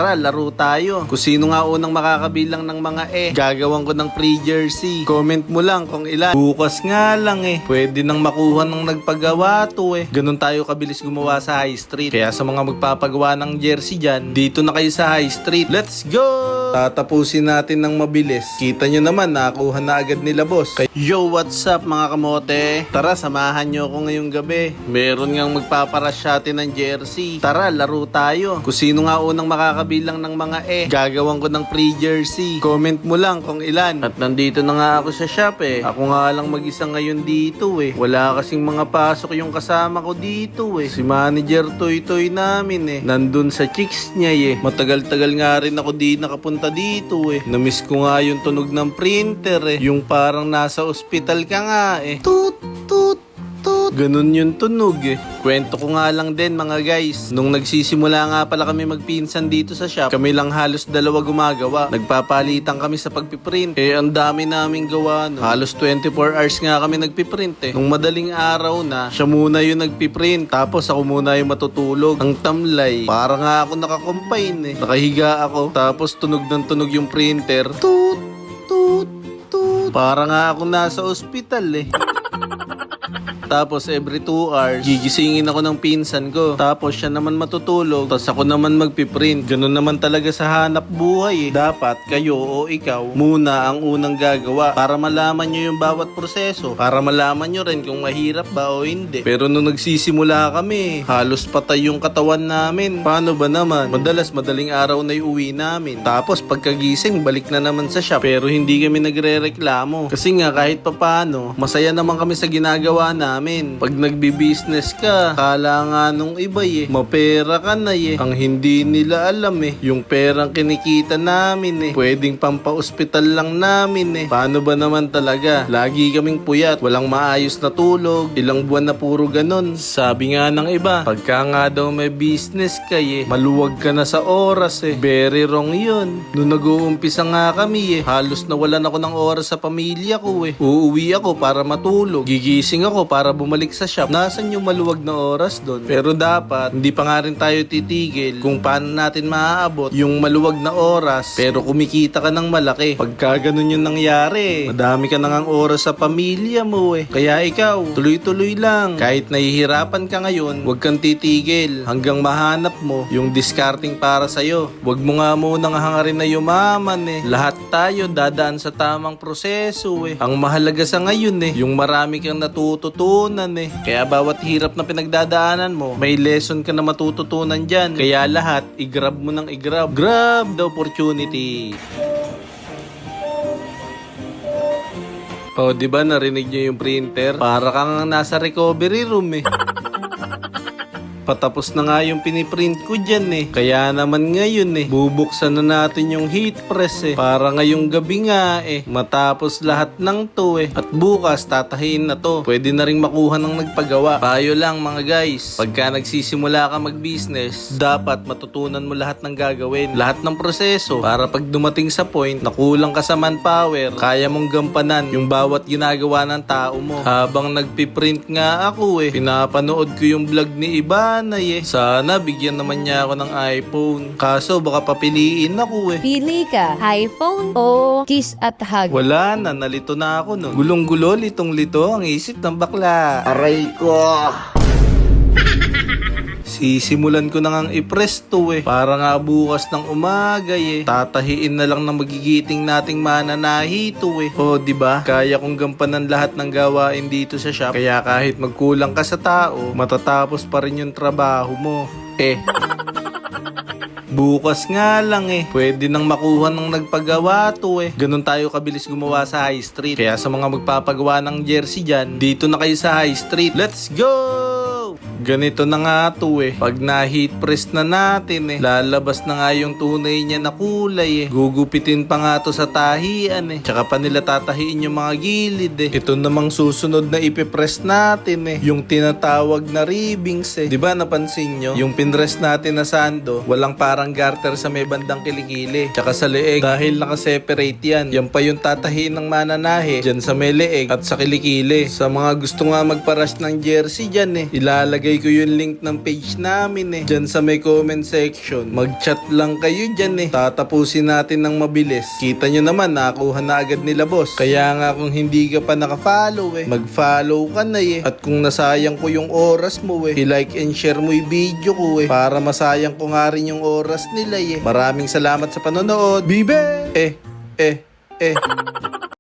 Tara, laro tayo. Kung sino nga unang makakabilang ng mga gagawin ko ng free jersey. Comment mo lang kung ilan. Bukas nga lang pwede nang makuha ng nagpagawa to Ganun tayo kabilis gumawa sa high street. Kaya sa mga magpapagawa ng jersey dyan, dito na kayo sa high street. Let's go! Tatapusin natin ng mabilis. Kita nyo naman, nakuha na agad nila boss. Yo, what's up mga kamote? Tara, samahan nyo ako ngayong gabi. Meron ngang magpaparush atin ng jersey. Tara, laro tayo. Kung sino nga unang makakabilang ng mga gagawin ko ng free jersey. Comment mo lang kung ilan. At nandito na nga ako sa shop Ako nga lang mag-isa ngayon dito Wala kasing mga pasok yung kasama ko dito Si manager Toy namin Nandun sa chicks niya Matagal-tagal nga rin ako di nakapunta dito Namiss ko nga yung tunog ng printer Yung parang nasa ospital ka nga Toot, toot, toot. Ganun yung tunog Kwento ko nga lang din mga guys. Nung nagsisimula nga pala kami magpinsan dito sa shop, kami lang halos dalawa gumagawa. Nagpapalitan kami sa pagpiprint. Ang dami naming gawa Halos 24 hours nga kami nagpiprint Nung madaling araw na, siya muna yung nagpiprint. Tapos ako muna yung matutulog. Ang tamlay, para nga ako nakakompine Nakahiga ako. Tapos tunog ng tunog yung printer. Toot, toot, toot. Para nga ako nasa ospital Tapos every 2 hours, gigisingin ako ng pinsan ko. Tapos siya naman matutulog. Tapos ako naman magpiprint. Ganun naman talaga sa hanap buhay Dapat kayo o ikaw muna ang unang gagawa para malaman nyo yung bawat proseso. Para malaman nyo rin kung mahirap ba o hindi. Pero nung nagsisimula kami, halos patay yung katawan namin. Paano ba naman? Madalas madaling araw na uwi namin. Tapos pagkagising, balik na naman sa shop. Pero hindi kami nagre-reklamo. Kasi nga kahit papano, masaya naman kami sa ginagawa namin. Pag nagbi-business ka, kala nga nung iba mapera ka na Ang hindi nila alam yung perang kinikita namin pwedeng pampa-ospital lang namin Paano ba naman talaga? Lagi kaming puyat, walang maayos na tulog, ilang buwan na puro ganon. Sabi nga ng iba, pagka nga daw may business ka maluwag ka na sa oras Very wrong yun. Nung nag-uumpisa nga kami halos nawalan ako ng oras sa pamilya ko Uuwi ako para matulog, gigising ako para bumalik sa shop. Nasaan yung maluwag na oras doon? Pero dapat, hindi pa nga rin tayo titigil kung paano natin maaabot yung maluwag na oras pero kumikita ka ng malaki. Pagka ganun yung nangyari, madami ka nang oras sa pamilya mo Kaya ikaw, tuloy-tuloy lang. Kahit nahihirapan ka ngayon, huwag kang titigil hanggang mahanap mo yung discarding para sa'yo. Huwag mo nga munang hangarin na yumaman Lahat tayo dadaan sa tamang proseso Ang mahalaga sa ngayon yung marami kang natututunan Kaya bawat hirap na pinagdadaanan mo, may lesson ka na matututunan dyan. Kaya lahat, i-grab mo ng i-grab. Grab the opportunity. Diba narinig niyo yung printer? Para kang nasa recovery room Patapos na nga yung piniprint ko dyan Kaya naman ngayon bubuksan na natin yung heat press Para ngayong gabi nga matapos lahat ng to At bukas tatahiin na to. Pwede na rin makuha ng nagpagawa. Payo lang mga guys, pagka nagsisimula ka mag-business, dapat matutunan mo lahat ng gagawin, lahat ng proseso, para pag dumating sa point na kulang ka sa manpower, kaya mong gampanan yung bawat ginagawa ng tao mo. Habang nagpiprint nga ako pinapanood ko yung vlog ni Iban Sana bigyan naman niya ako ng iPhone. Kaso baka papiliin ako Pili ka, iPhone o kiss at hug? Wala na, nalito na ako nun. Gulong-gulo, litong-lito ang isip ng bakla. Aray ko! Sisimulan ko na ngang i-press to para nga bukas ng umaga tatahiin na lang ng magigiting nating mananahi to diba? Kaya kong gampanan lahat ng gawain dito sa shop. Kaya kahit magkulang ka sa tao, matatapos pa rin yung trabaho mo. Bukas nga lang pwede nang makuha ng nagpagawa to Ganun tayo kabilis gumawa sa high street. Kaya sa mga magpapagawa ng jersey dyan, dito na kayo sa high street. Let's go! Ganito na nga to Pag na-heat press na natin lalabas na nga yung tunay niya na kulay Gugupitin pa nga to sa tahian Tsaka pa nila tatahiin yung mga gilid Ito namang susunod na ipipress natin yung tinatawag na ribbings Diba napansin nyo? Yung pinress natin na sando, walang parang garter sa may bandang kilikili Tsaka sa leeg, dahil nakaseparate yan. Yan pa yung tatahiin ng mananahe dyan sa may leeg at sa kilikili. Sa mga gusto nga magparush ng jersey dyan ilalagay Ilalagay ko yung link ng page namin Diyan sa may comment section. Mag-chat lang kayo dyan Tatapusin natin ng mabilis. Kita nyo naman, nakuha na agad nila boss. Kaya nga kung hindi ka pa naka-follow mag-follow ka na At kung nasayang ko yung oras mo i-like and share mo yung video ko para masayang ko nga rin yung oras nila Maraming salamat sa panonood. Bibe!